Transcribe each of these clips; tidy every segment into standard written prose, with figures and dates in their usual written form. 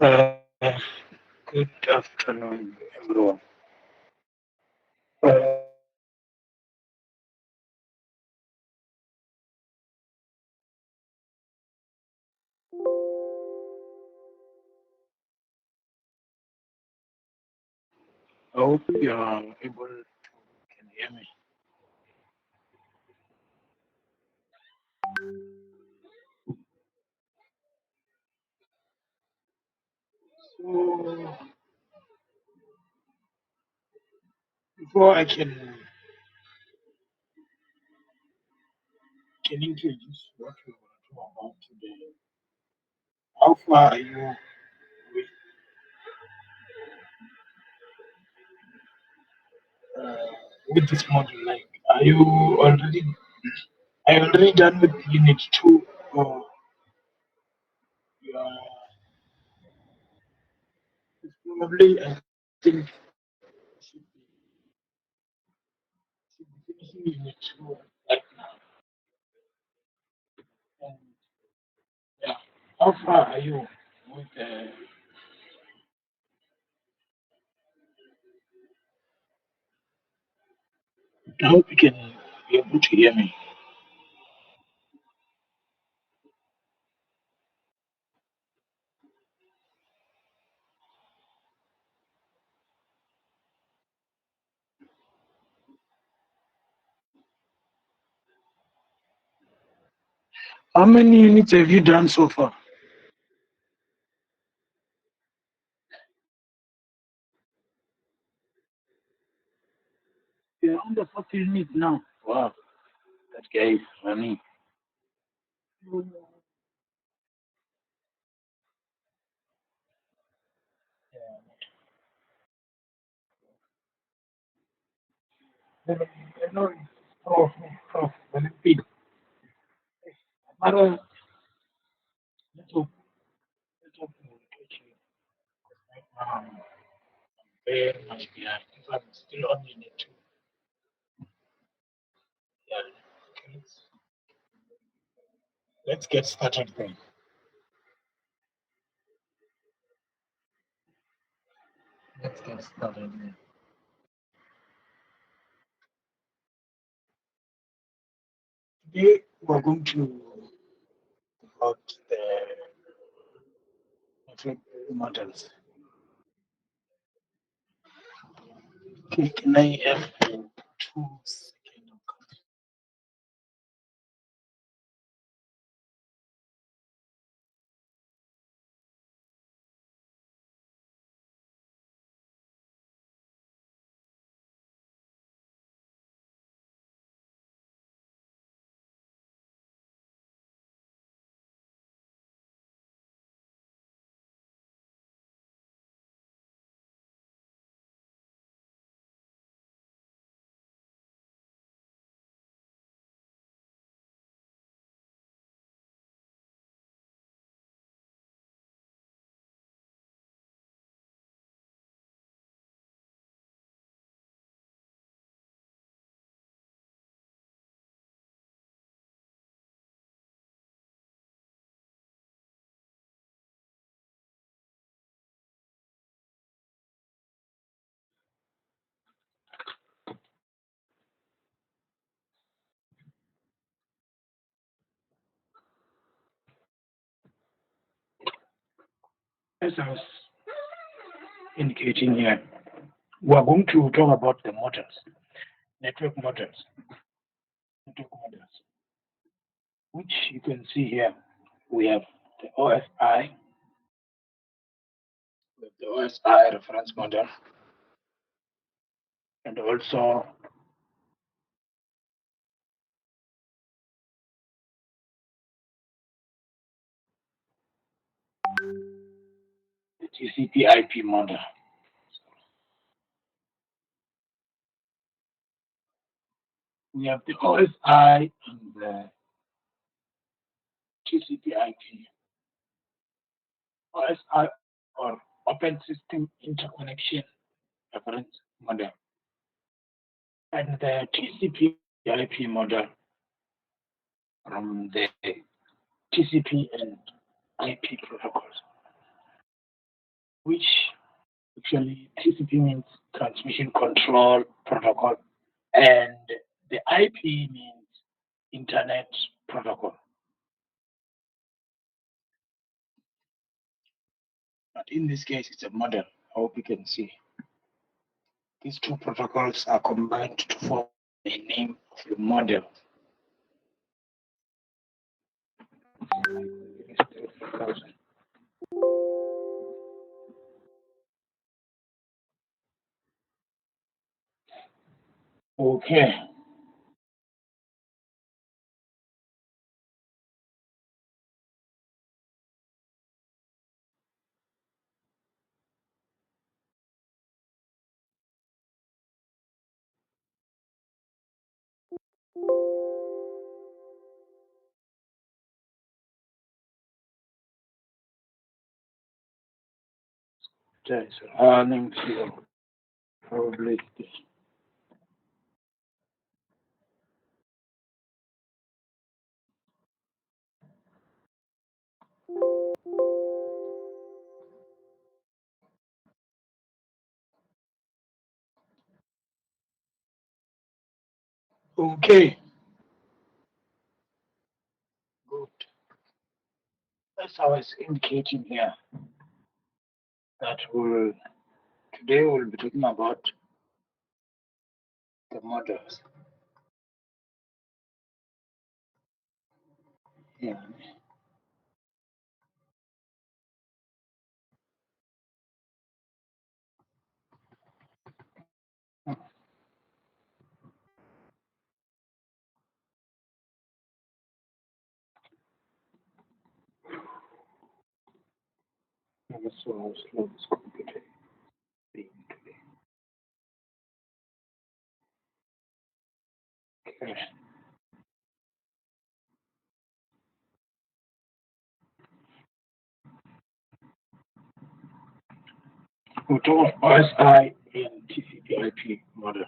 Uh, Good afternoon, everyone. I hope you are able to can hear me. So before I can introduce what we want to talk about today, how far are you with uh, with this module? Like, already are you already done with unit two, or you are it's probably I think should be should be finishing unit two right now. And yeah, how far are you with? I hope you can be able to hear me. How many units have you done so far? You're on the fourth unit now. Wow, that guy is funny. I know it's prof, when it big. Mara, let's hope, let's hope we will catch you. Right now, I'm very much behind. If I'm still on unit two, yeah, okay, let's get started then. Let's get started then. Today, we're going to talk about the network models. Okay, can I have 2 seconds? As I was indicating here, we are going to talk about the models, network models, network models, which you can see here. We have the OSI, reference model, and also the TCP IP model. We have the OSI and the TCP IP. OSI or Open System Interconnection reference model, and the TCP IP model from the TCP and IP protocols. which actually TCP means transmission control protocol, and the IP means internet protocol. But in this case, it's a model. I hope you can see. These two protocols are combined to form the name of the model. Okay. There is a learning field. Probably this. Okay. Good. As I was indicating here, that will today we'll be talking about the models. Yeah. So how slow this computer is being today. Okay. We'll talk about OSI and TCP IP model.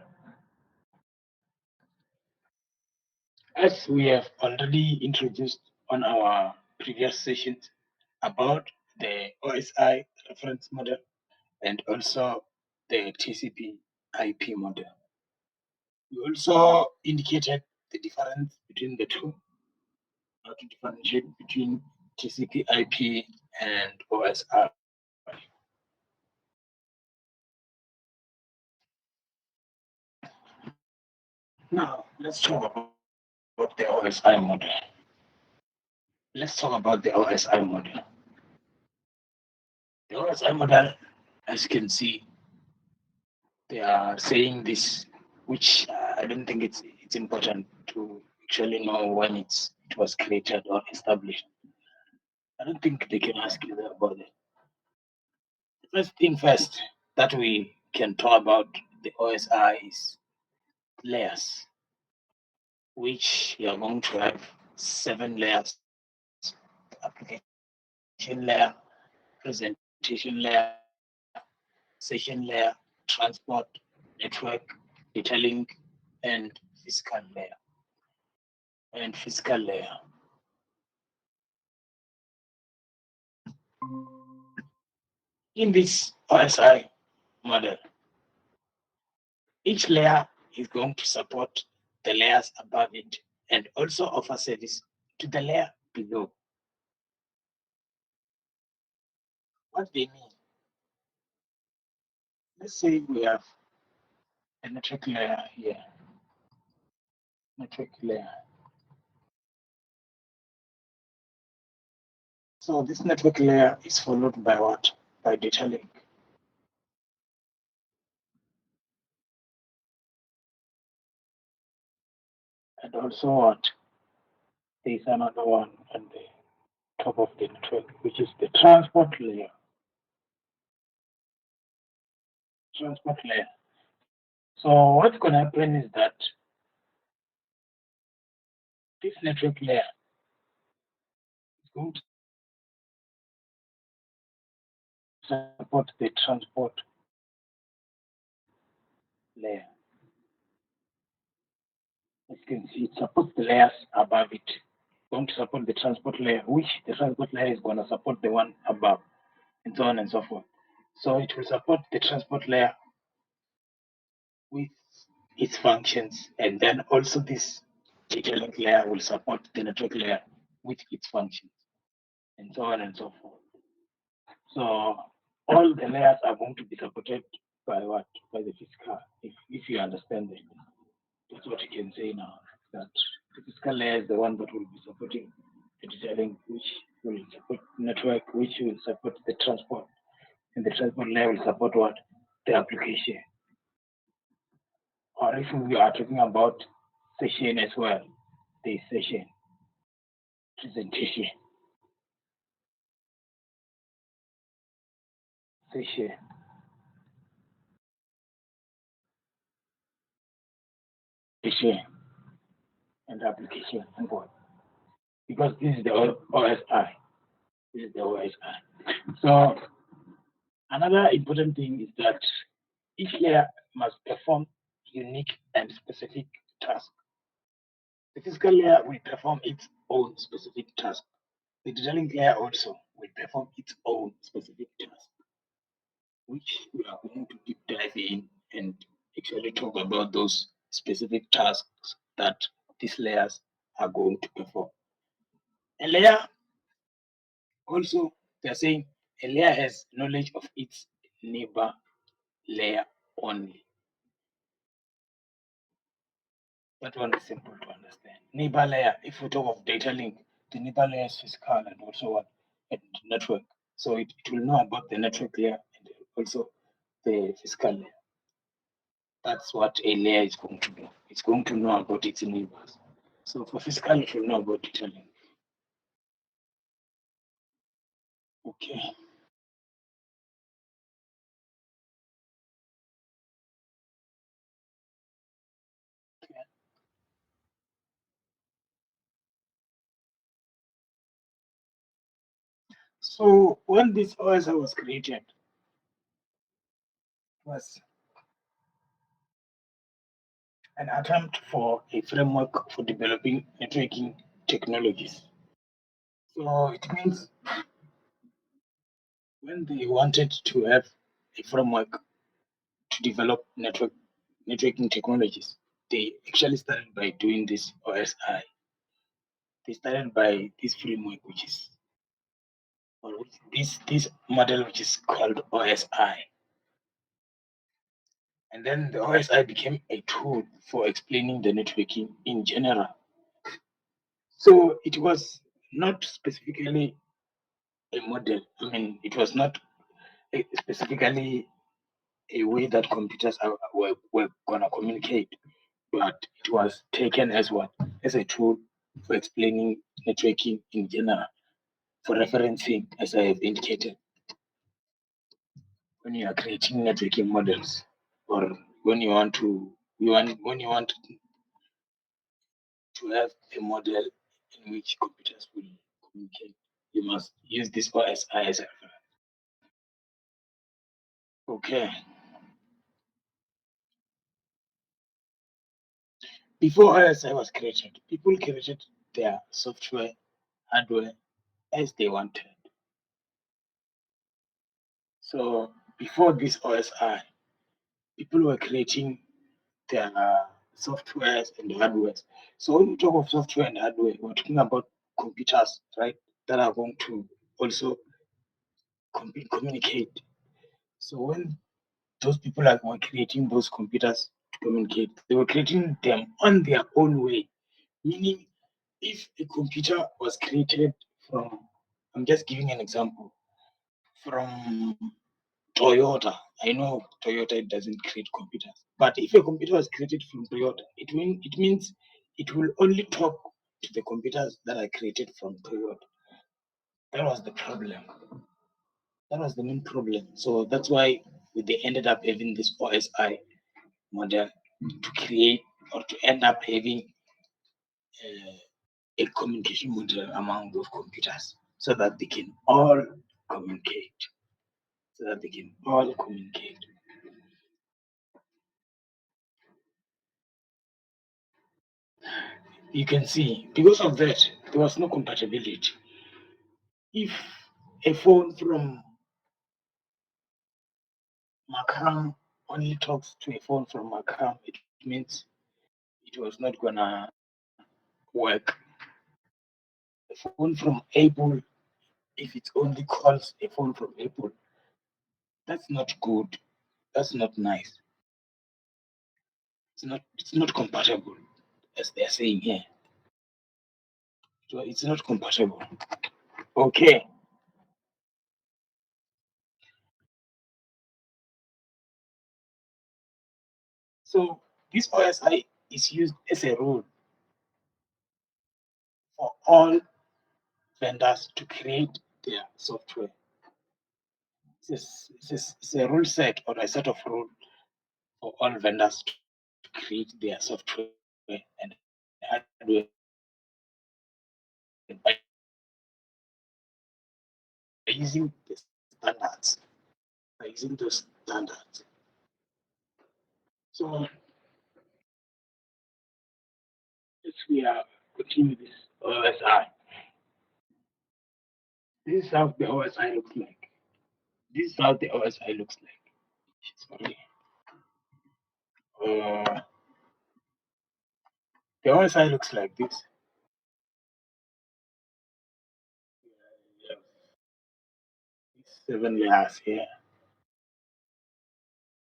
As we have already introduced on our previous sessions about the OSI reference model and also the TCP IP model. We also indicated the difference between the two, how to differentiate between TCP IP and OSI. Now, let's talk about the OSI model. Let's talk about the OSI model. The OSI model, as you can see, they are saying this, which I don't think it's important to actually know when it was created or established. I don't think they can ask you about it. First thing first that we can talk about the OSI is layers, which you are going to have 7 layers: application layer, presentation layer, session layer, transport, network, data link, and physical layer. And physical layer. In this OSI model, each layer is going to support the layers above it and also offer service to the layer below. What they mean? Let's say we have a network layer here. Network layer. So this network layer is followed by what? By data link. And also what? There is another one on the top of the network, which is the transport layer. Transport layer. So what's going to happen is that this network layer is going to support the transport layer. As you can see, it supports the layers above it. It's going to support the transport layer, which the transport layer is going to support the one above, and so on and so forth. So it will support the transport layer with its functions, and then also this data link layer will support the network layer with its functions, and so on and so forth. So all the layers are going to be supported by what? By the physical, if you understand it. That's what you can say now. That the physical layer is the one that will be supporting the data link, which will support network, which will support the transport, and the transport layer will support what? The application. Or if we are talking about session as well, the session presentation, session, session, and application and what? Because this is the OSI. This is the OSI. So another important thing is that each layer must perform unique and specific tasks. The physical layer will perform its own specific task. The data layer also will perform its own specific task, which we are going to deep dive in and actually talk about those specific tasks that these layers are going to perform. A layer also, they are saying a layer has knowledge of its neighbor layer only. That one is simple to understand. Neighbor layer, if we talk of data link, the neighbor layer is physical and also what? And network. So it will know about the network layer and also the physical layer. That's what a layer is going to do. It's going to know about its neighbors. So for physical, it will know about data link. Okay. Okay. So when this OSI was created, was an attempt for a framework for developing networking technologies. So it means when they wanted to have a framework to develop networking technologies, they actually started by doing this OSI. They started by this framework, which is or this model, which is called OSI. And then the OSI became a tool for explaining the networking in general. So it was not specifically a model. I mean, it was not specifically a way that computers were gonna communicate, but it was taken as what? As a tool for explaining networking in general, for referencing, as I have indicated, when you are creating networking models, or when you want to when you want to have a model in which computers will communicate, you must use this OSI as a reference. Okay. Before OSI was created, people created their software, hardware as they wanted. So before this OSI, people were creating their softwares and hardwares. So when we talk of software and hardware, we're talking about computers, right? That are going to also communicate. So when those people were creating those computers to communicate, they were creating them on their own way. Meaning, if a computer was created from, I'm just giving an example, from Toyota. I know Toyota doesn't create computers, but if a computer was created from Toyota, it means it will only talk to the computers that are created from Toyota. That was the problem. That was the main problem. So that's why they ended up having this OSI model to create or to end up having uh, a communication model among those computers so that they can all communicate. So that they can all communicate. You can see because of that there was no compatibility. If a phone from Macram only talks to a phone from Macram, it means it was not gonna work. A phone from Apple, if it only calls a phone from Apple, that's not good. That's not nice. It's not compatible, as they're saying here. So it's not compatible. Okay. So this OSI is used as a rule for all vendors to create their software. It's a rule set or a set of rules for all vendors to create their software and hardware by using the standards, by using those standards. So if we are continuing this OSI, this is how the OSI looks like. This is how the OSI looks like. Sorry. Uh, the OSI looks like this. We have these 7 layers here.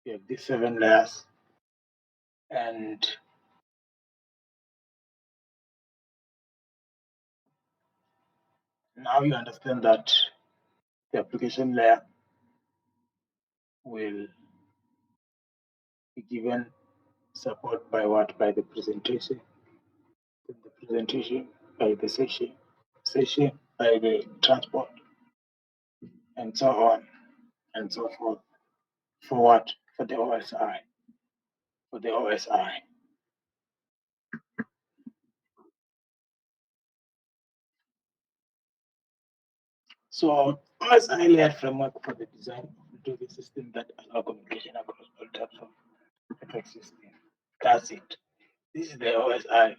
We have these 7 layers, and now you understand that the application layer will be given support by what? By the presentation. Then the presentation by the session by the transport, and so on and so forth. For what? For the OSI. For the OSI. So OSI layer framework for the design of the system that allow communication across all types of network system. That's it. This is the OSI,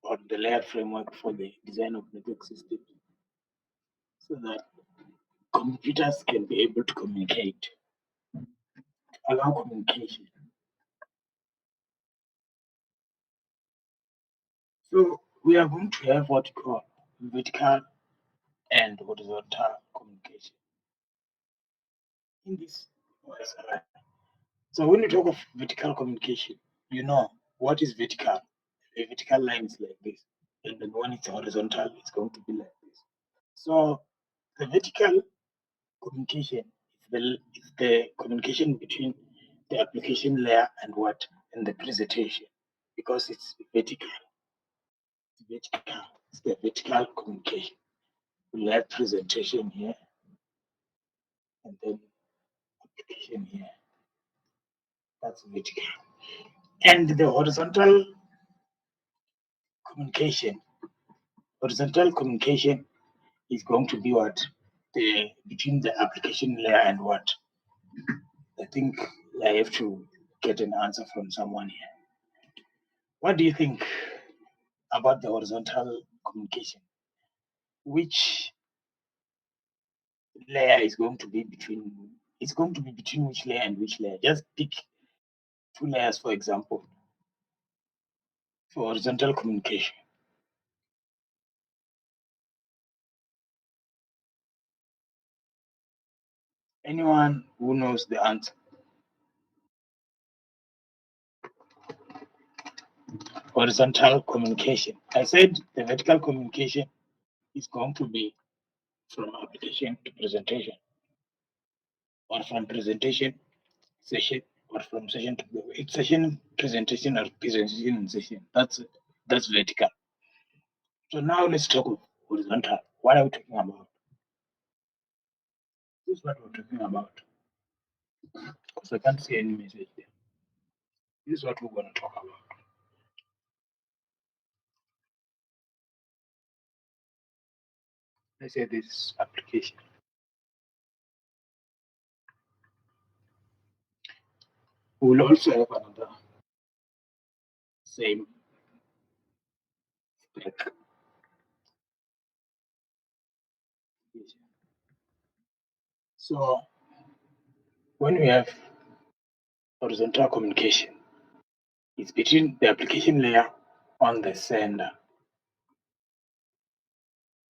or the layer framework for the design of network systems, so that computers can be able to communicate, allow communication. So we are going to have what you call vertical and horizontal communication in this OSI. So when you talk of vertical communication, you know what is vertical. A vertical line is like this, and then when it's horizontal, it's going to be like this. So the vertical communication is the communication between the application layer and what? And the presentation, because it's vertical. It's vertical. It's the vertical communication. We have presentation here and then application here. That's vertical. And the communication, horizontal communication is going to be what? The between the application layer and what? I think I have to get an answer from someone here. What do you think about the horizontal communication? Which layer is going to be between? It's going to be between which layer and which layer? Just pick 2 layers, for example, for horizontal communication. Anyone who knows the answer? Horizontal communication. I said the vertical communication is going to be from application to presentation, or from presentation session, or from session to it's session presentation, or presentation session. That's vertical. So now let's talk of horizontal. What are we talking about? This is what we're talking about. Because I can't see any message there. This is what we're going to talk about. Let's say this application. We'll also have another same spec. So when we have horizontal communication. It's between the application layer on the sender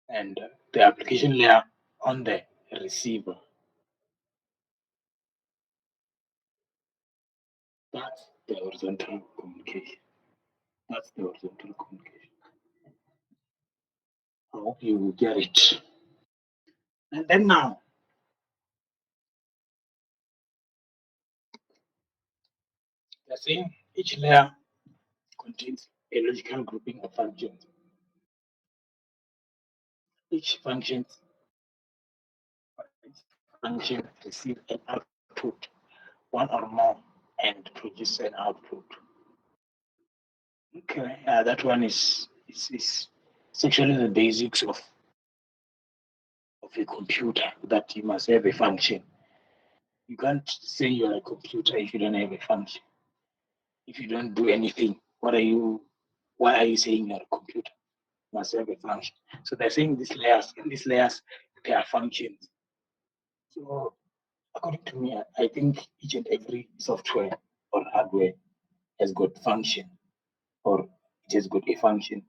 and the application layer on the receiver. That's the horizontal communication. That's the horizontal communication. I hope you get it. And then now, they're saying each layer contains a logical grouping of functions. Each function receives an output, one or more, and produce an output. Okay, that one is actually the basics of a computer, that you must have a function. You can't say you're a computer if you don't have a function. If you don't do anything, why are you saying you're a computer? You must have a function. So they're saying these layers, they are functions. So according to me, I think each and every software or hardware has got function, or it has got a function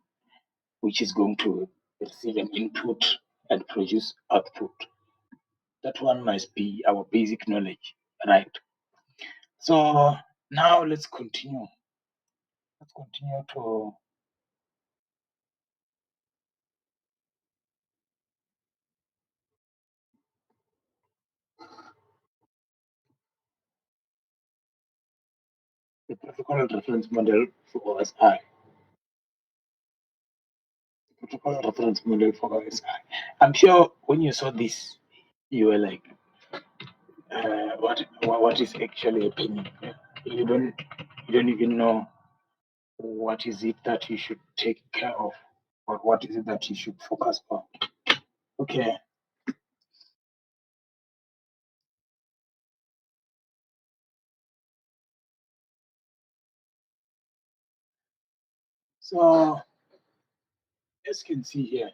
which is going to receive an input and produce output. That one must be our basic knowledge, right? So now let's continue. Let's continue to the protocol reference model for OSI. Protocol reference model for OSI. I'm sure when you saw this, you were like, what is actually happening? You don't you don't even know what is it that you should take care of, or what is it that you should focus on. Okay, so as you can see here,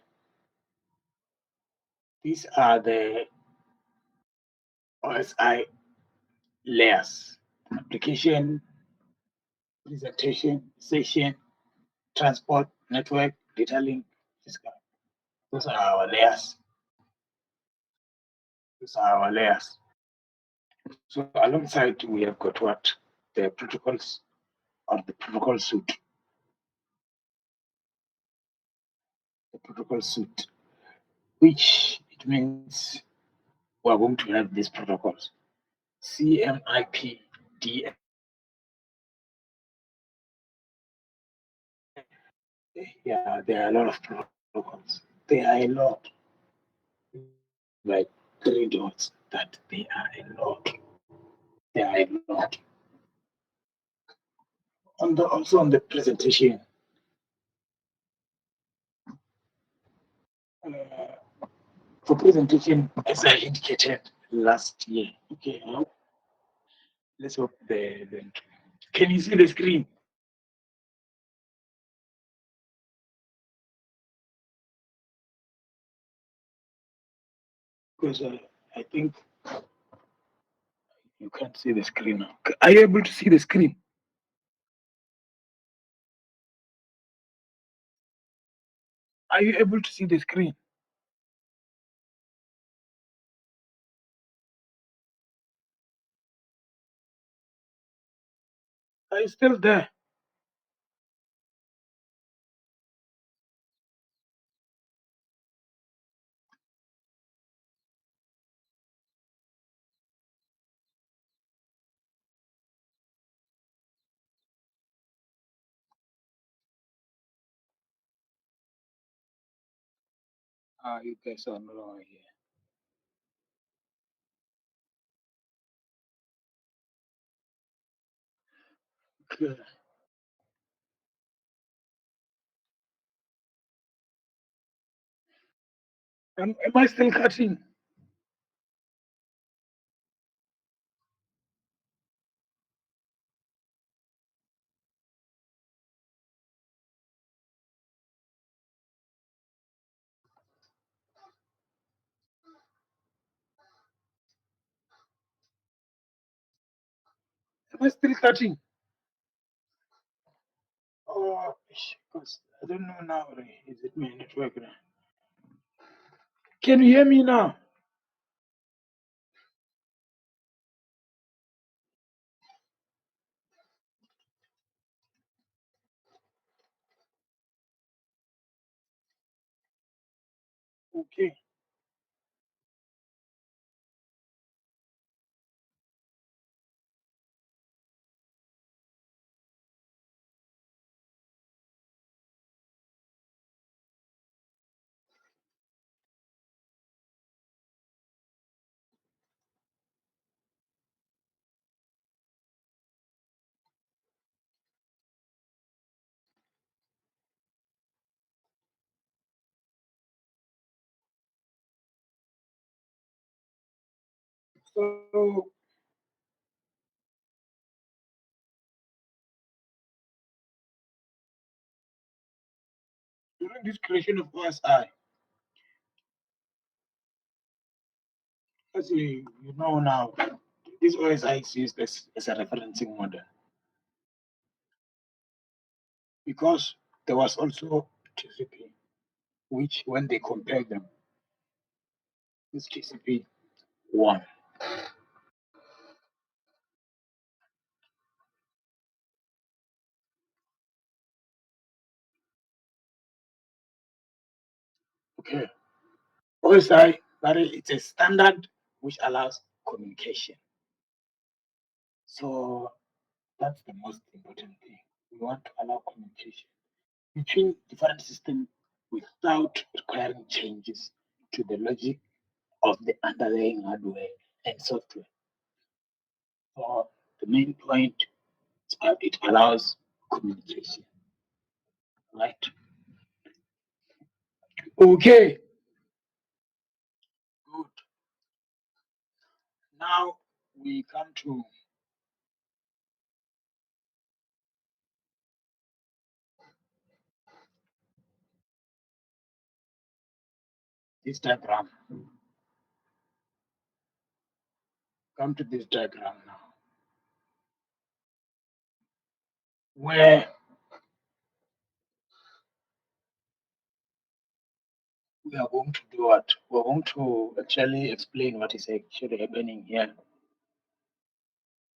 these are the OSI layers: application, presentation, session, transport, network, data link, physical. Those are our layers. Those are our layers. So alongside, we have got what? The protocols, or the protocol suite. The protocol suite, which it means we are going to have these protocols: CMIP, DM. Yeah, there are a lot of protocols. There are a lot, like three dots, that they are a lot. There are a lot. Also on the presentation, uh, for presentation, as I indicated last year. Okay, now let's hope the can you see the screen? Because I think you can't see the screen now. Are you able to see the screen? Are you able to see the screen? Are you still there? You guys are no longer here. Okay. Am I still cutting? Am I still cutting? Oh, because I don't know now. Is it my network now? Can you hear me now? Okay. So during this creation of OSI, as you know now, this OSI is used as a referencing model because there was also TCP, which when they compared them, this TCP won. Okay. OSI, it's a standard which allows communication. So that's the most important thing. We want to allow communication between different systems without requiring changes to the logic of the underlying hardware and software. So the main point is that it allows communication, right? Okay, good. Now we come to this diagram. Come to this diagram now, where we are going to do what? We're going to actually explain what is actually happening here.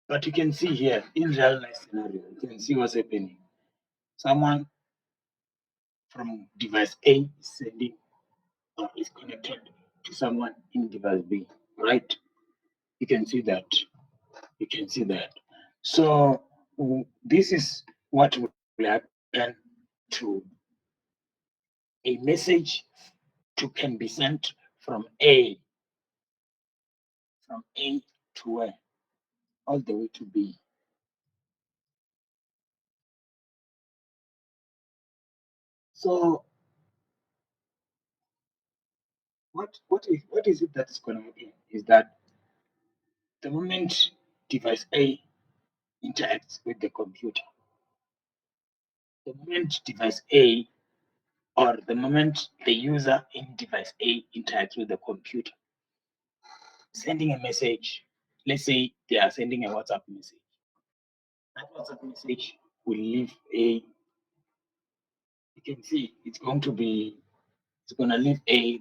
But you can see here in real life scenario, you can see what's happening. Someone from device A is sending or is connected to someone in device B, right? You can see that. You can see that. So this is what will happen to a message to can be sent from A to where all the way to B. So what is it that's going to happen is that the moment device A interacts with the computer, the moment device A or the moment the user in device A interacts with the computer, sending a message, let's say they are sending a WhatsApp message. That WhatsApp message will leave you can see it's going to leave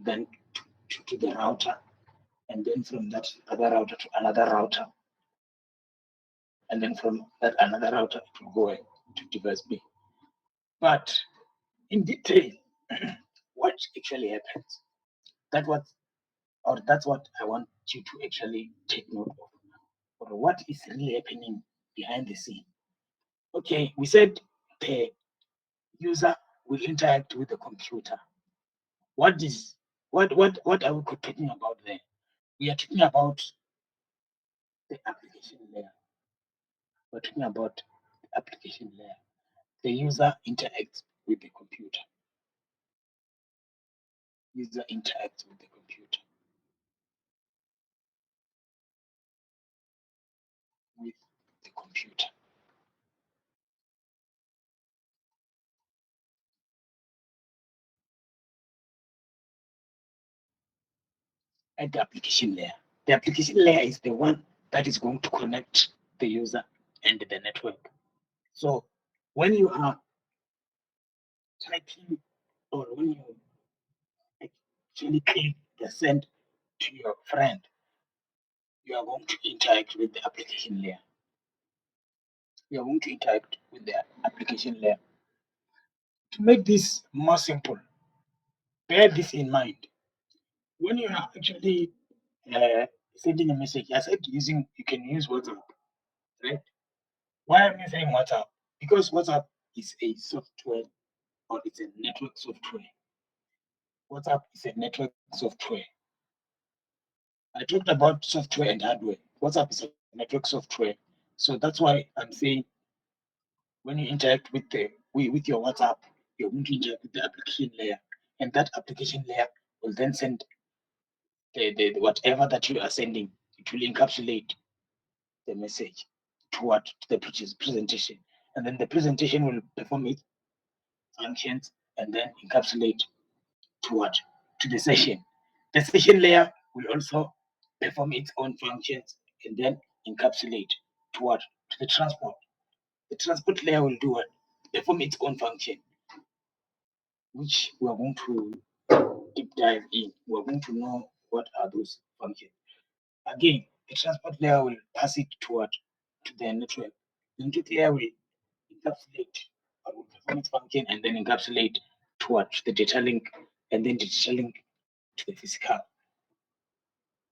then to the router, and then from that other router to another router, and then from that another router it will go to device B. But in detail, what actually happens? That what that's what I want you to actually take note of. Or what is really happening behind the scene. Okay, we said the user will interact with the computer. What is what are we talking about there? We are talking about the application layer. We're talking about the application layer. The user interacts with the computer. User interacts with the computer. With the computer. At the application layer. The application layer is the one that is going to connect the user and the network. So when you are typing or when you actually click the send to your friend, you are going to interact with the application layer. You are going to interact with the application layer. To make this more simple, bear this in mind. When you are actually uh, sending a message, I said you can use WhatsApp, right? Why am I saying WhatsApp? Because WhatsApp is a software or it's a network software. WhatsApp is a network software. I talked about software and hardware. WhatsApp is a network software. So that's why I'm saying when you interact with your WhatsApp, you're going to interact with the application layer, and that application layer will then send the whatever that you are sending. It will encapsulate the message to what to the presentation, and then the presentation will perform its functions and then encapsulate to what to the session. The session layer will also perform its own functions and then encapsulate to what to the transport. The transport layer will do what perform its own function, which we are going to deep dive in. We are going to know what are those functions. Again, the transport layer will pass it to what to the network. The network layer will encapsulate or will perform its function and then encapsulate to what to the data link, and then the data link to the physical.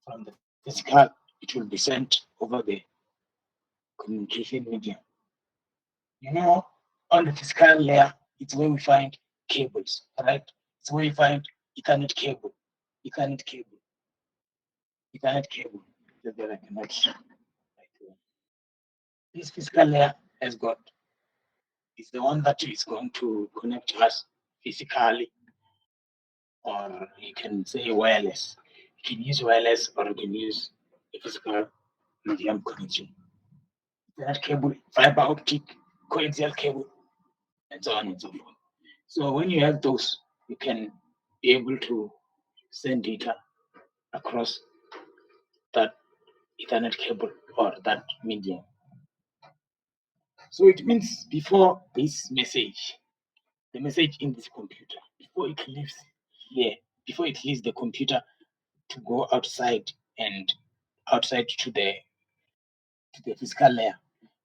From the physical, it will be sent over the communication medium. You know, on the physical layer, it's where we find cables, right? It's where we find Ethernet cable, Ethernet cable, Ethernet cable. Just that I cannot. This physical layer has got is the one that is going to connect us physically, or you can say wireless. You can use wireless or you can use a physical medium connection. Ethernet cable, fiber optic, coaxial cable, and so on and so forth. So when you have those, you can be able to send data across that Ethernet cable or that medium. So it means before this message, the message in this computer, before it leaves here, before it leaves the computer to go outside and outside to the physical layer,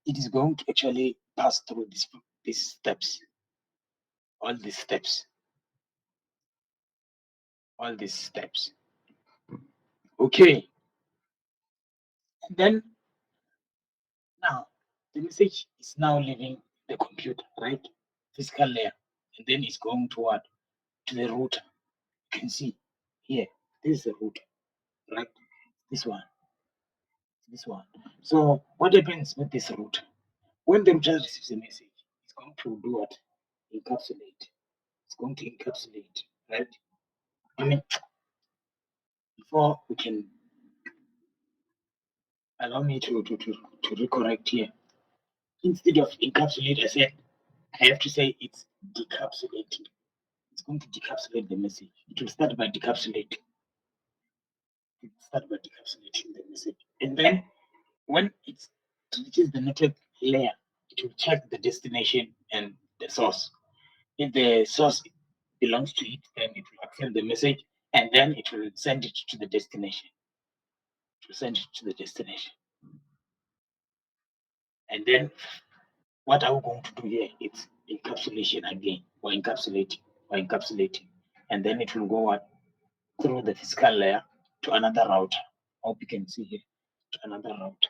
it is going to actually pass through these steps, all these steps, all these steps. Okay, and then now the message is now leaving the computer, right? Physical layer, and then it's going toward to the router. You can see here, this is the router, right? This one, this one. So what happens with this router? When the router receives a message, it's going to do what? Encapsulate. It's going to encapsulate, right? I mean, before we can allow me to recorrect here. Instead of encapsulate, I said I have to say it's decapsulating. It's going to decapsulate the message. It will start by decapsulating. It will start by decapsulating the message. And then when it reaches the network layer, it will check the destination and the source. If the source belongs to it, then it will accept the message and then it will send it to the destination. It will send it to the destination. And then what are we going to do here? It's encapsulation again. We're encapsulating. And then it will go through the physical layer to another router. Hope you can see here to another router,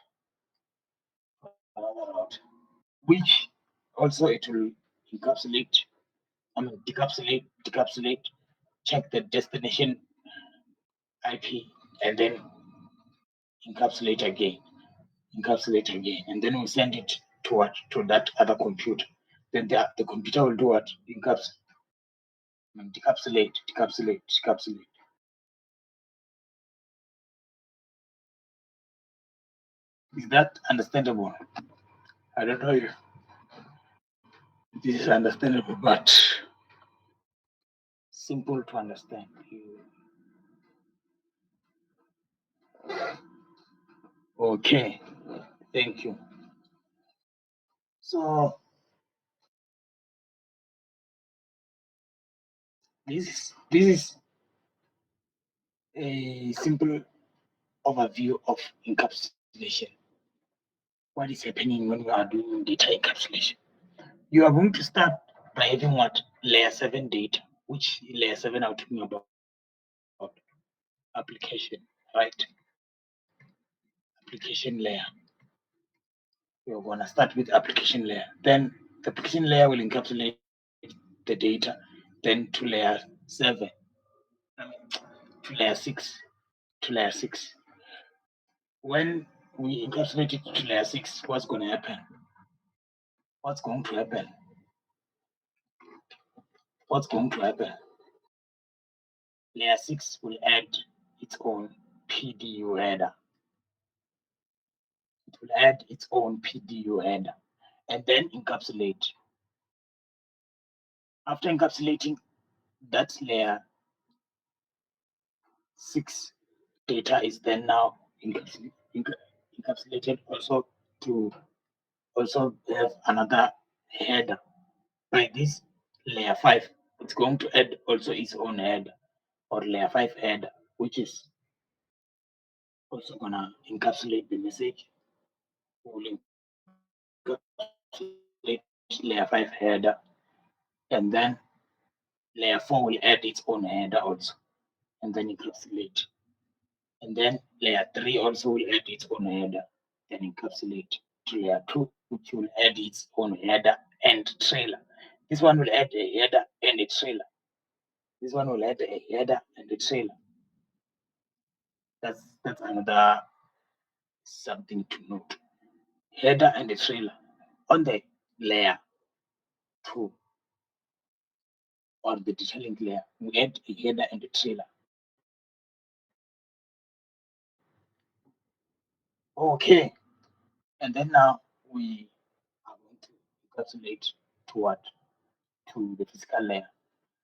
which also it will encapsulate, decapsulate, check the destination IP, and then encapsulate again, and then we send it to what to that other computer. Then the computer will do what decapsulate. Is that understandable? I don't know if this is understandable, but simple to understand. Okay, thank you. So this is a simple overview of encapsulation. What is happening when we are doing data encapsulation? You are going to start by having what? Layer 7 data, which layer 7 are talking about application, right? Application layer. You're going to start with application layer. Then the application layer will encapsulate the data, then to layer 7, I mean, to layer 6, to layer 6. When we encapsulate it to layer 6, what's going to happen? What's going to happen? What's going to happen? Layer 6 will add its own PDU header. It will add its own PDU header and then encapsulate. After encapsulating, that layer 6 data is then now encapsulated also to also have another header. By this layer 5, it's going to add also its own header or layer 5 header, which is also gonna encapsulate the message. We'll encapsulate layer 5 header, and then layer 4 will add its own header also, and then encapsulate. And then layer 3 also will add its own header, then encapsulate to layer 2, which will add its own header and trailer. This one will add a header and a trailer. This one will add a header and a trailer. That's another something to note. Header and a trailer on the layer 2 or the data link layer. We add a header and a trailer. Okay, and then now we are going to encapsulate to what? To the physical layer.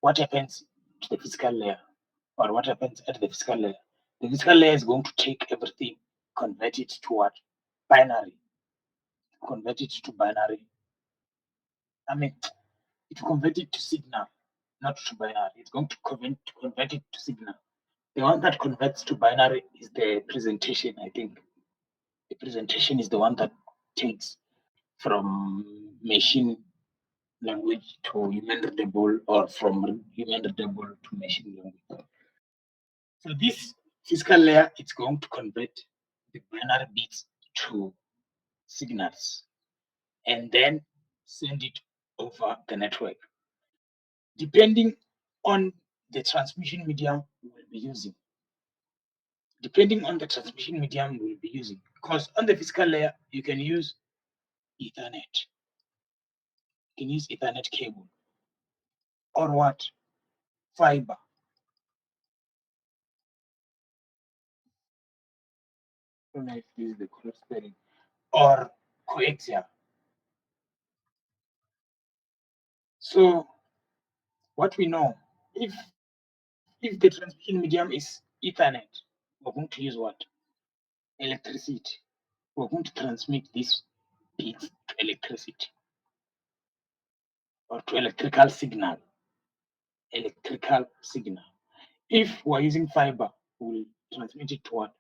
What happens to the physical layer, or what happens at the physical layer? The physical layer is going to take everything, convert it to what? Binary. Convert it to binary. I mean, it convert it to signal, not to binary. It's going to convert it to signal. The one that converts to binary is the presentation, I think. The presentation is the one that takes from machine language to human readable or from human readable to machine language. So this physical layer, it's going to convert the binary bits to signals and then send it over the network. Depending on the transmission medium we'll be using. Depending on the transmission medium we'll be using. Because on the physical layer, you can use Ethernet. You can use Ethernet cable. Or what? Fiber. I don't know if this is the correct spelling. Or coaxial. So what we know, if the transmission medium is Ethernet, we're going to use what? Electricity. We're going to transmit this bit to electricity or to electrical signal. Electrical signal. If we're using fiber, we'll transmit it to what?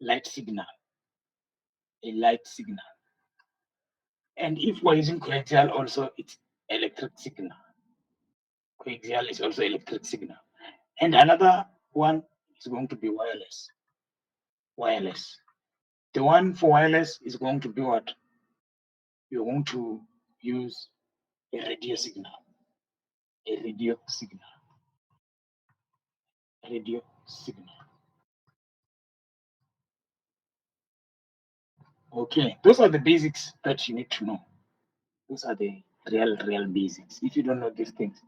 Light signal. A light signal. And if we're using coaxial, also it's electric signal. Coaxial is also electric signal. And another one is going to be wireless. Wireless. The one for wireless is going to be what? You're going to use a radio signal. A radio signal. Radio signal. Okay, those are the basics that you need to know. Those are the real basics. If you don't know these things,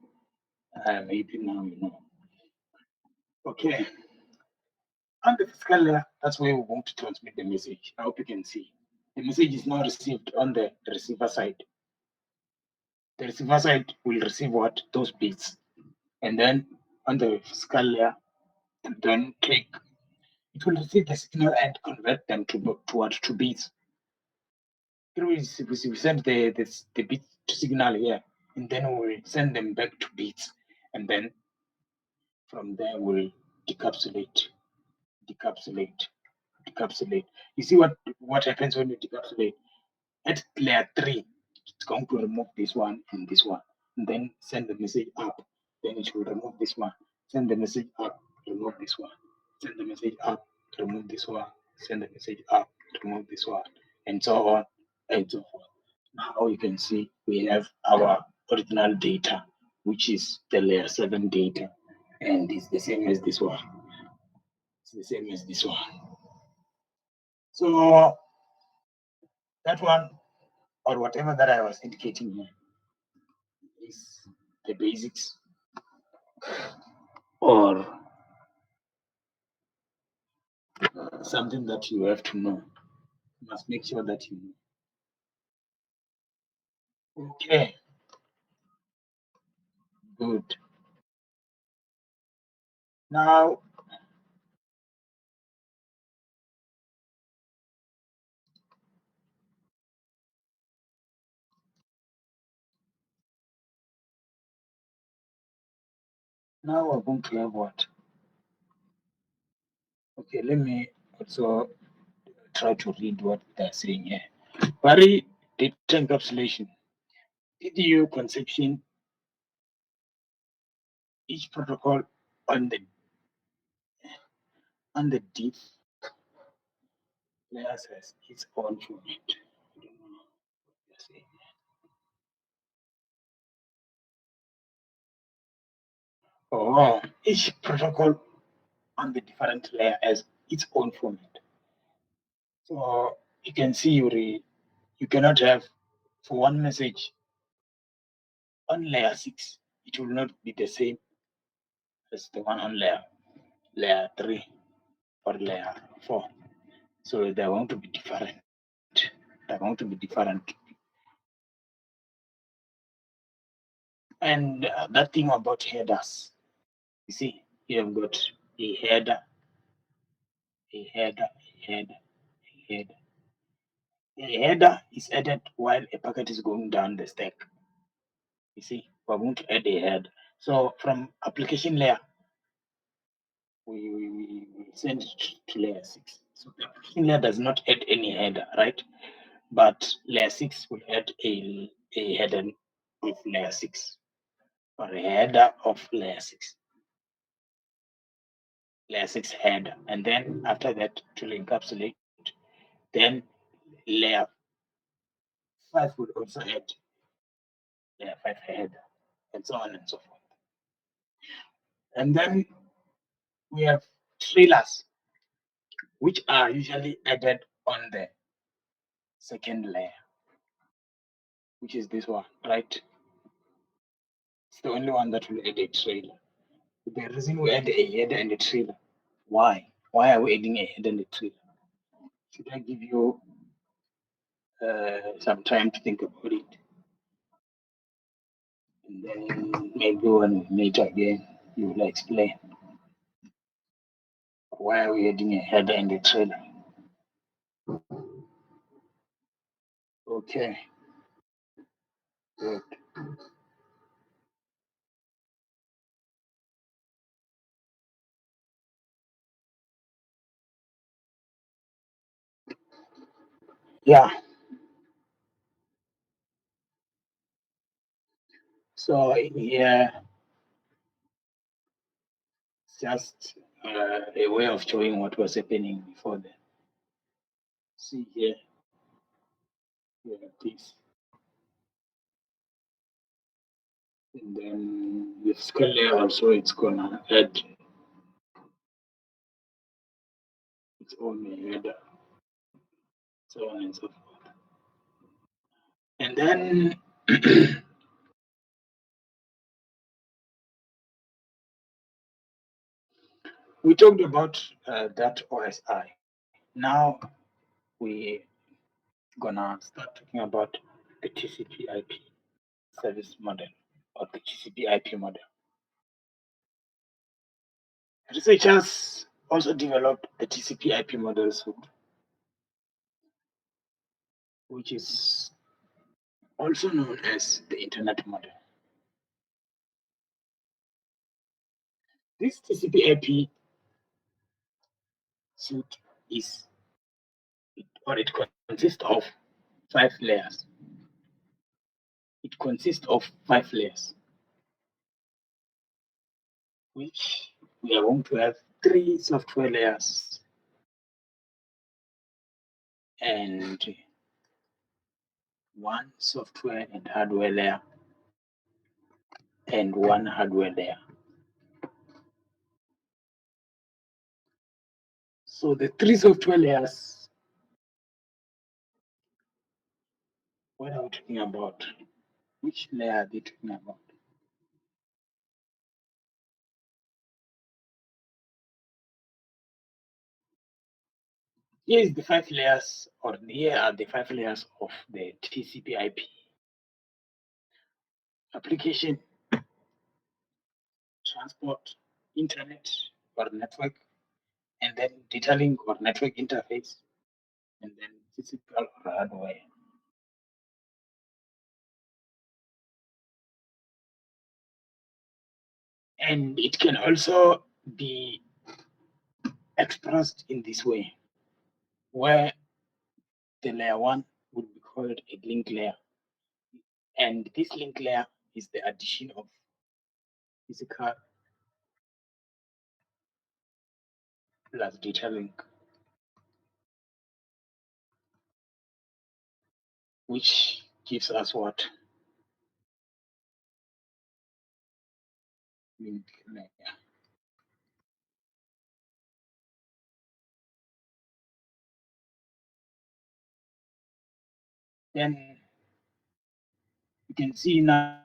maybe now you know. Okay, on the physical layer, that's where we want to transmit the message. I hope you can see. The message is now received on the receiver side. The receiver side will receive what? Those bits. And then on the physical layer, then take it will receive the signal and convert them to what? To bits. Here we send the bit to signal here, and then we send them back to bits, and then from there we'll decapsulate, decapsulate, decapsulate. You see what happens when you decapsulate? At layer 3, it's going to remove this one and this one, and then send the message up. Then it will remove this one, send the message up, remove this one, send the message up, remove this one, send the message up, remove this one, and so on and so forth. Now you can see we have our original data, which is the layer 7 data, and it's the same as this one. It's the same as this one. So that one, or whatever that I was indicating here, is the basics or something that you have to know. You must make sure that you know. Okay, good. Now, we're going to have what? Okay, let me also try to read what they're saying here. Vary data encapsulation. PDU conception, each protocol on the diff layers has its own format. I don't know what they're saying. Oh, each protocol on the different layer has its own format. So you can see you cannot have for one message on layer 6, it will not be the same as the one on layer 3 or layer 4. So they're going to be different. They're going to be different. And that thing about headers, you see, you have got a header, a header, a header, a header. A header is added while a packet is going down the stack. You see, we're going to add a head. So from application layer, we send it to layer 6. So the application layer does not add any header, right? But layer 6 will add a header of layer 6 or a header of layer 6. Layer 6 header. And then after that, to encapsulate, then layer 5 will also add layer 5 header, and so on and so forth. And then we have trailers, which are usually added on the second layer, which is this one, right? It's the only one that will add a trailer. The reason we add a header and a trailer, why? Why are we adding a header and a trailer? Should I give you some time to think about it? And then maybe when we meet again, you will explain why are we adding a header and a trailer. Okay, good. Yeah, so in here, it's just a way of showing what was happening before then. See here, you have this. And then with scale layer also, it's gonna add its own header, so on and so forth. And then we talked about that OSI. Now we gonna start talking about the TCP IP service model or the TCP IP model. Researchers also developed the TCP IP models which is also known as the Internet model. This TCP/IP suite it consists of 5 layers. It consists of 5 layers, which we are going to have 3 software layers and 1 software and hardware layer and 1 hardware layer. So the 3 software layers, what are we talking about? Which layer are they talking about? Here is the 5 layers, or here are the 5 layers of the TCP/IP: application, transport, internet or network, and then data link or network interface, and then physical or hardware. And it can also be expressed in this way, where the layer 1 would be called a link layer. And this link layer is the addition of physical plus data link, which gives us what? Link layer. Then you can see now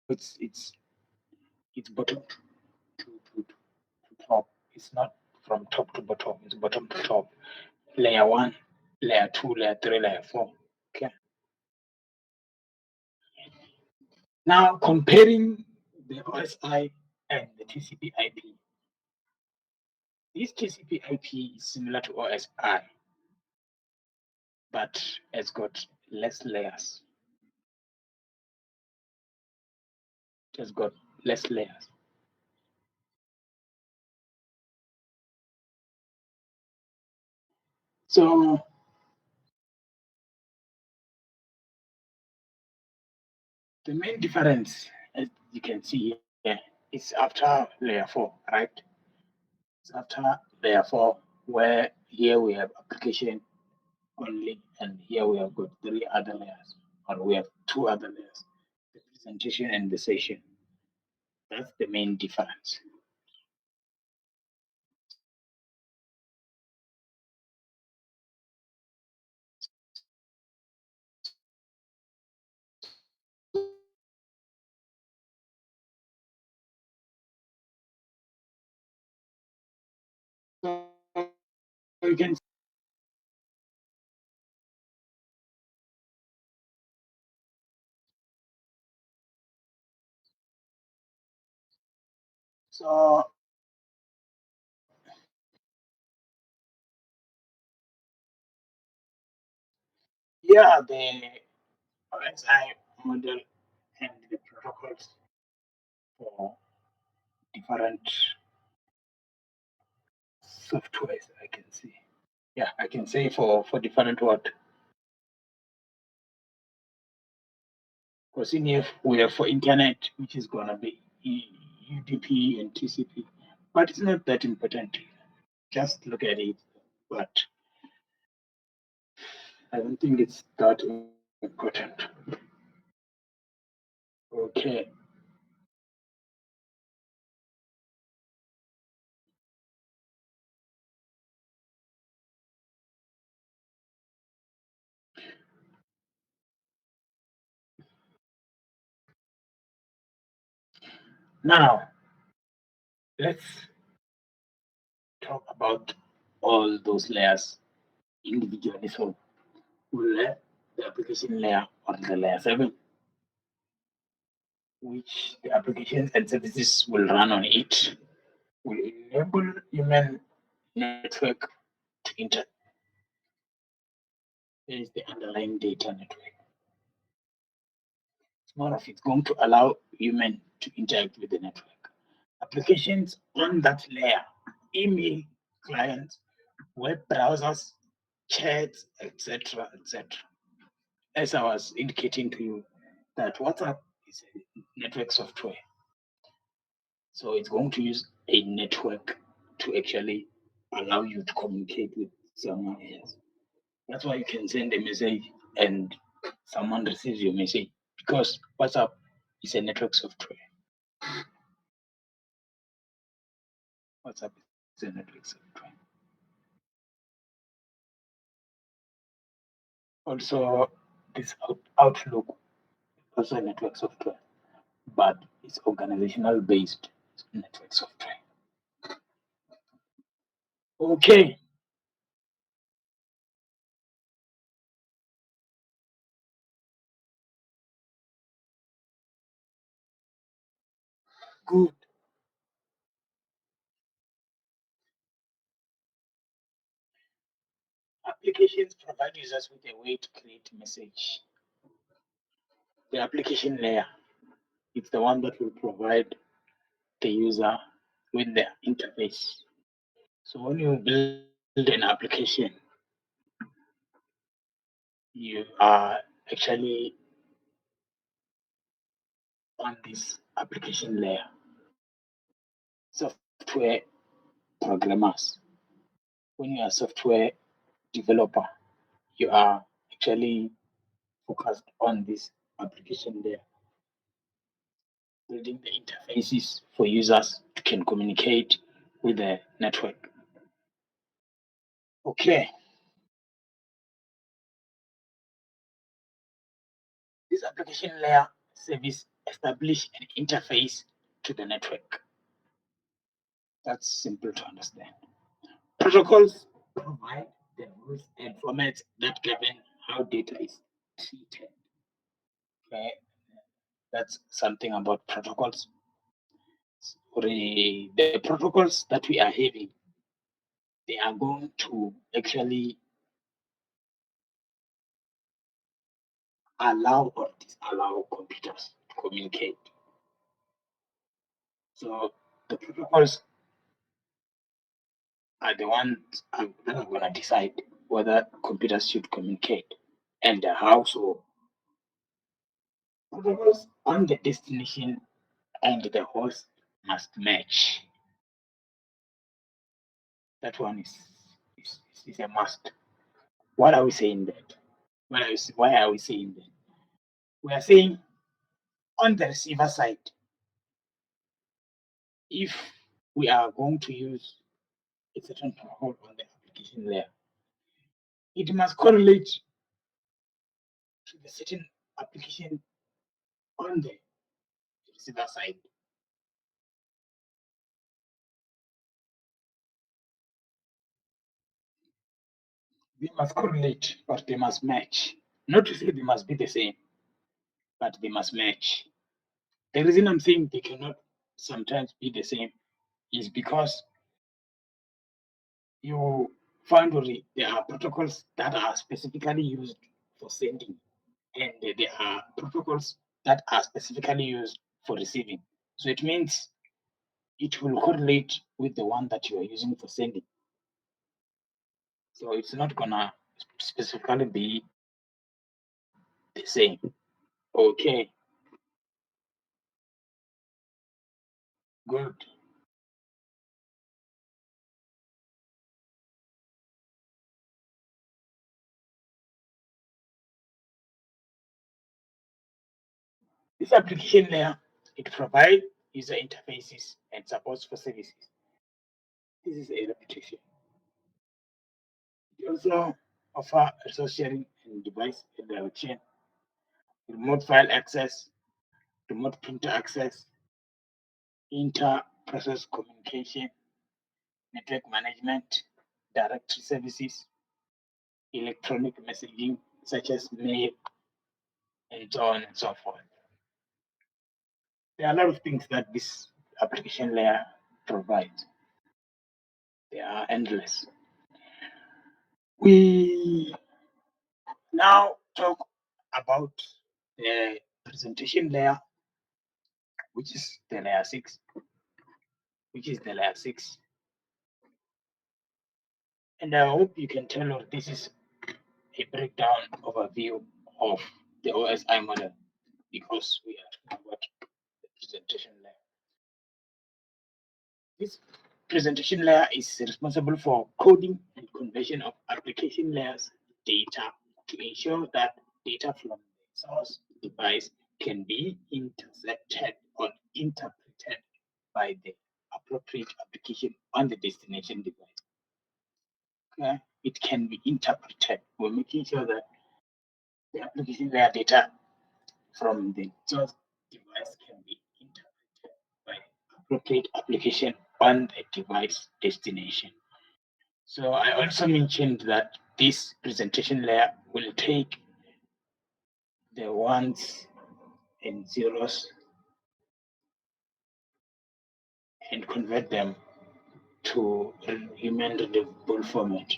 it's bottom to top. It's not from top to bottom, it's bottom to top. Layer 1, layer 2, layer 3, layer 4. Okay. Now comparing the OSI and the TCP/IP. This TCP/IP is similar to OSI, but has got less layers. It has got less layers. So the main difference, as you can see here, is after layer 4, right? It's after layer 4, where here we have application only, and here we have got 3 other layers, or we have 2 other layers, the presentation and the session. That's the main difference. So you can so here are the OSI model and the protocols for different softwares. I can see. Yeah, I can say for different what. Because in here we have for internet, which is gonna be UDP and TCP, but it's not that important. Just look at it, but I don't think it's that important. Okay. Now let's talk about all those layers individually. So we'll have the application layer on the layer 7, which the applications and services will run on it, will enable human network to interact Here is the underlying data network. It's more of it's going to allow human to interact with the network. Applications on that layer, email clients, web browsers, chats, etc., etc. As I was indicating to you, that WhatsApp is a network software. So it's going to use a network to actually allow you to communicate with someone else. That's why you can send a message and someone receives your message, because WhatsApp is a network software. WhatsApp is a network software. Also, this Outlook also a network software, but it's organizational based network software. Okay, good. Applications provide users with a way to create message. The application layer, it's the one that will provide the user with the interface. So when you build an application, you are actually on this application layer. Software programmers. When you are a software developer, you are actually focused on this application layer, building the interfaces for users to can communicate with the network. Okay, this application layer service establish an interface to the network. That's simple to understand. Protocols provide the rules and formats that govern how data is treated. Okay, that's something about protocols. The protocols that we are having, they are going to actually allow or disallow computers to communicate. So the protocols are the ones that are going to decide whether computers should communicate and how. So protocols on the destination and the host must match. That one is a must. What are we saying that? Why are we saying that? We are saying on the receiver side, if we are going to use a certain protocol on the application layer, it must correlate to the certain application on the receiver side. They must correlate or they must match. Not to say they must be the same, but they must match. The reason I'm saying they cannot sometimes be the same is because you find there are protocols that are specifically used for sending, and there are protocols that are specifically used for receiving. So it means it will correlate with the one that you are using for sending. So it's not gonna specifically be the same. Okay, good. This application layer, it provides user interfaces and supports for services. This is a repetition. It also offer resource sharing and device chain, remote file access, remote printer access, inter-process communication, network management, directory services, electronic messaging such as mail, and so on and so forth. There are a lot of things that this application layer provides. They are endless. We Now talk about the presentation layer, which is the layer 6, And I hope you can tell us this is a breakdown overview of the OSI model, because we are talking about the presentation layer. This presentation layer is responsible for coding and conversion of application layers data to ensure that data from the source device can be intercepted or interpreted by the appropriate application on the destination device. Okay? It can be interpreted. We're making sure that the application layer data from the source device can be interpreted by appropriate application on the device destination. So I also mentioned that this presentation layer will take the ones and zeros and convert them to human readable format,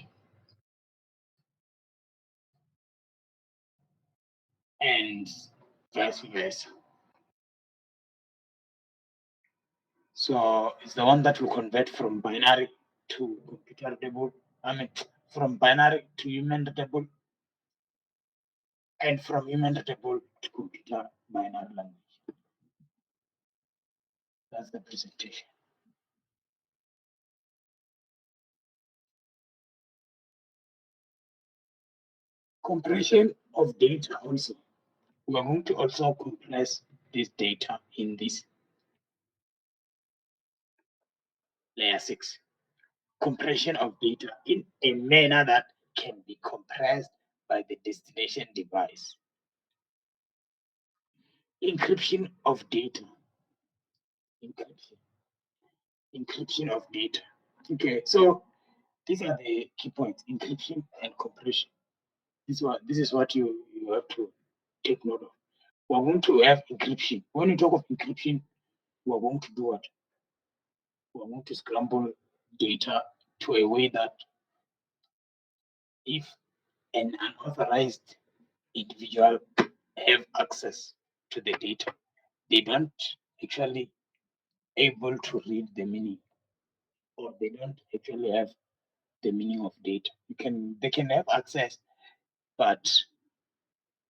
and vice versa. So it's the one that will convert from binary to computer readable. From binary to human readable, and from human readable to computer binary language. That's the presentation. Compression of data also. We are going to also compress this data in this layer 6. Compression of data in a manner that can be compressed by the destination device. Encryption of data. Encryption of data. Okay, so these are the key points: encryption and compression. This is what you have to take note of. We're going to have encryption. When you talk of encryption, we're going to do what? We're going to scramble data to a way that if an unauthorized individual have access to the data, they don't actually able to read the meaning, or they don't actually have the meaning of data. They can have access, but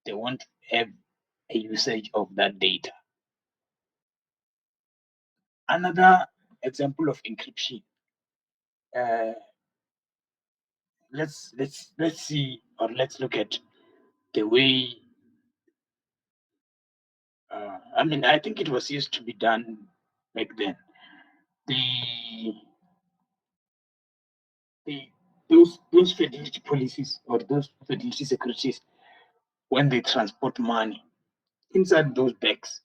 they won't have a usage of that data. Another example of encryption. Uh, let's see, or let's look at the way. I think it was used to be done back then. The those fidelity policies, or those fidelity securities, when they transport money inside those bags,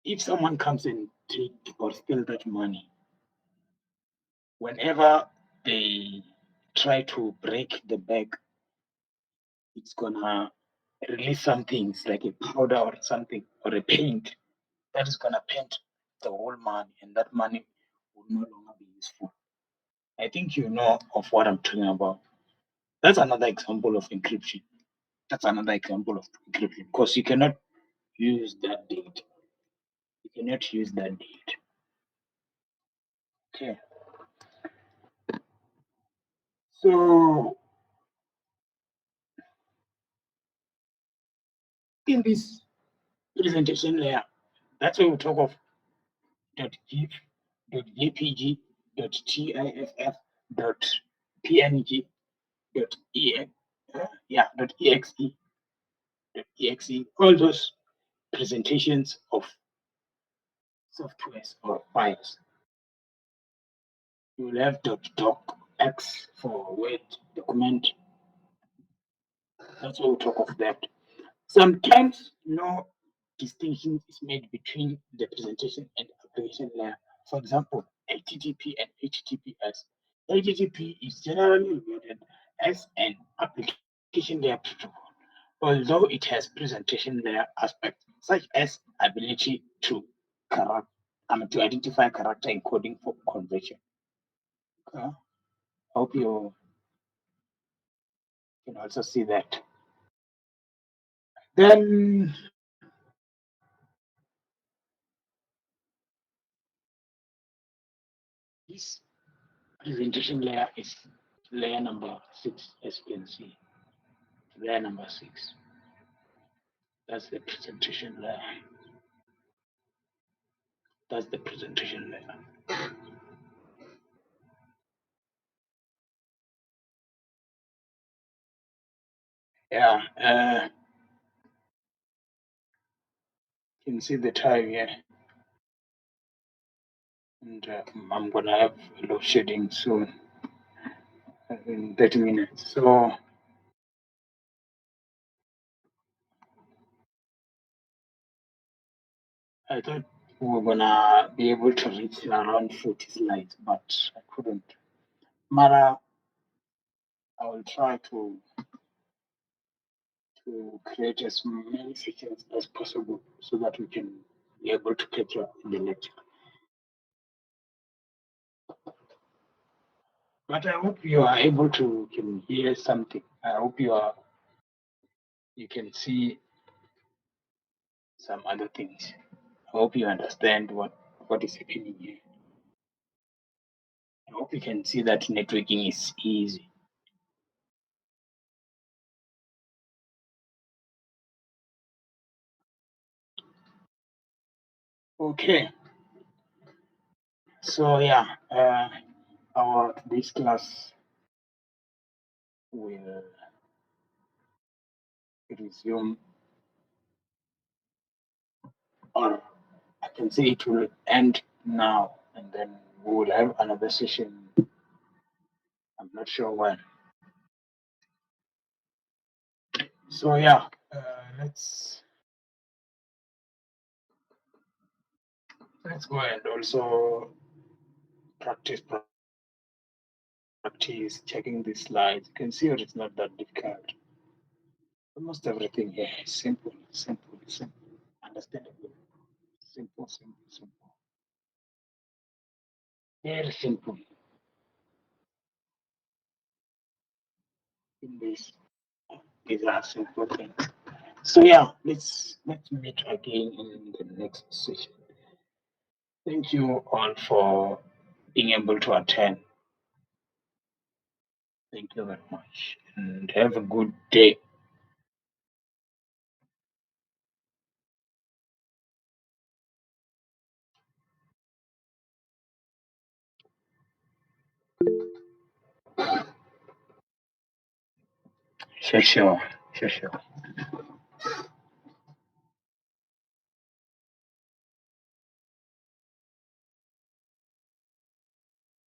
if someone comes and take or steal that money, whenever they try to break the bag, it's gonna release something like a powder or something, or a paint that is gonna paint the whole money, and that money will no longer be useful. I think you know of what I'm talking about. That's another example of encryption. That's another example of encryption, because you cannot use that date. You cannot use that date. Okay. So in this presentation layer, that's why we talk of .gif, .jpg, .tiff, .png, .ex, .exe, all those presentations of softwares or files. You will have .docx for Word document. That's why we talk of that. Sometimes no distinction is made between the presentation and application layer. For example, HTTP and HTTPS. HTTP is generally regarded as an application layer protocol, although it has presentation layer aspects, such as ability to to identify character encoding for conversion. Okay. Hope you You can also see that. Then this presentation layer is layer number 6, as you can see. Layer number 6. That's the presentation layer. That's the presentation layer. Yeah, you can see the time here. And I'm gonna have load shedding soon in 30 minutes. So I thought we were gonna be able to reach around 40 slides, but I couldn't. Mara, I will try to create as many sections as possible so that we can be able to catch up in the lecture. But I hope you are able to can hear something. I hope you can see some other things. I hope you understand what is happening here. I hope you can see that networking is easy. Okay, so yeah, our this class will resume, or I can say it will end now, and then we will have another session. I'm not sure when. So yeah, let's go and also practice checking the slides. You can see it's not that difficult. Almost everything here is simple, understandable, simple. Very simple in this. These are simple things. So yeah, let's meet again in the next session. Thank you all for being able to attend. Thank you very much, and have a good day. Sure.